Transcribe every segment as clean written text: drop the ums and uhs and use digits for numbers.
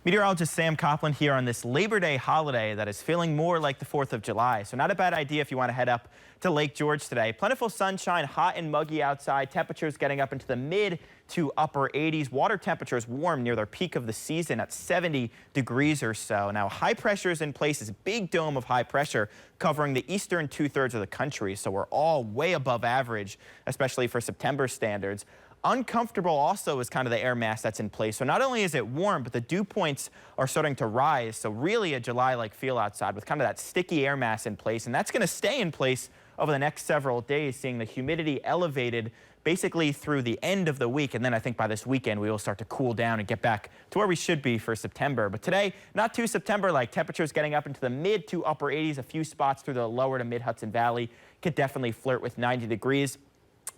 Meteorologist Sam Coplin here on this Labor Day holiday that is feeling more like the 4th of July. So not a bad idea if you want to head up to Lake George today. Plentiful sunshine, hot and muggy outside. Temperatures getting up into the mid to upper 80s. Water temperatures warm near their peak of the season at 70 degrees or so. Now high pressure is in place. This big dome of high pressure covering the eastern 2/3 of the country. So we're all way above average, especially for September standards. Uncomfortable also is kind of the air mass that's in place. So not only is it warm, but the dew points are starting to rise. So really a July-like feel outside with kind of that sticky air mass in place. And that's going to stay in place over the next several days, seeing the humidity elevated basically through the end of the week. And then I think by this weekend, we will start to cool down and get back to where we should be for September. But today, not too September-like. Temperatures getting up into the mid to upper 80s. A few spots through the lower to mid Hudson Valley could definitely flirt with 90 degrees.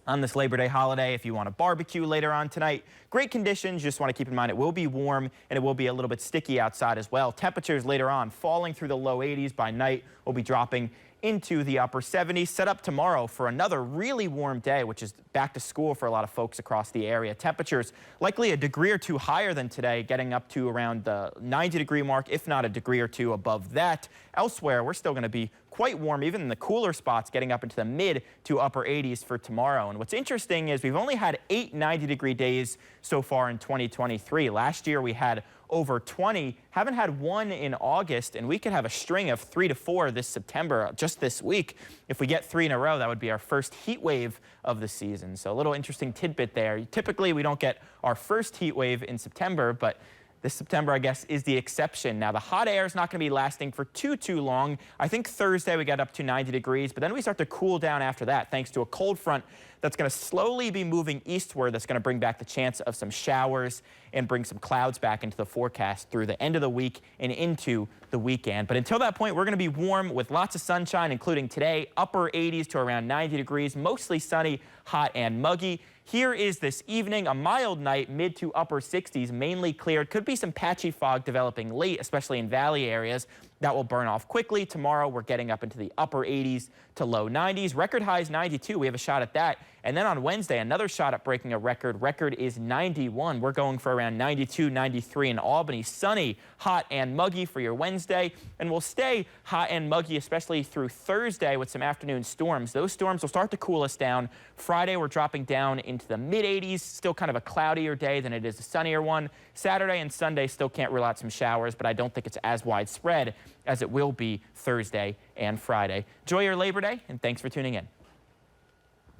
On this Labor Day holiday, if you want to barbecue later on tonight, great conditions. You just want to keep in mind it will be warm and it will be a little bit sticky outside as well. Temperatures later on falling through the low 80s. By night will be dropping into the upper 70s. Set up tomorrow for another really warm day, which is back to school for a lot of folks across the area. Temperatures likely a degree or two higher than today, getting up to around the 90-degree mark, if not a degree or two above that. Elsewhere, we're still going to be quite warm, even in the cooler spots, getting up into the mid to upper 80s for tomorrow. And what's interesting is we've only had 8 90-degree days so far in 2023. Last year we had over 20, haven't had one in August, and we could have a string of 3 to 4 this September, just this week. If we get 3 in a row, that would be our first heat wave of the season. So a little interesting tidbit there. Typically, we don't get our first heat wave in September, but this September, I guess, is the exception. Now, the hot air is not going to be lasting for too long. I think Thursday we get up to 90 degrees, but then we start to cool down after that, thanks to a cold front that's going to slowly be moving eastward. That's going to bring back the chance of some showers and bring some clouds back into the forecast through the end of the week and into the weekend. But until that point, we're going to be warm with lots of sunshine, including today, upper 80s to around 90 degrees, mostly sunny, hot and muggy. Here is this evening, a mild night, mid to upper 60s, mainly cleared. Could be some patchy fog developing late, especially in valley areas. That will burn off quickly. Tomorrow, we're getting up into the upper 80s to low 90s. Record highs 92. We have a shot at that. And then on Wednesday, another shot at breaking a record. Record is 91. We're going for around 92, 93 in Albany. Sunny, hot, and muggy for your Wednesday. And we'll stay hot and muggy, especially through Thursday with some afternoon storms. Those storms will start to cool us down. Friday, we're dropping down into the mid-80s. Still kind of a cloudier day than it is a sunnier one. Saturday and Sunday still can't rule out some showers, but I don't think it's as widespread as it will be Thursday and Friday. Enjoy your Labor Day, and thanks for tuning in.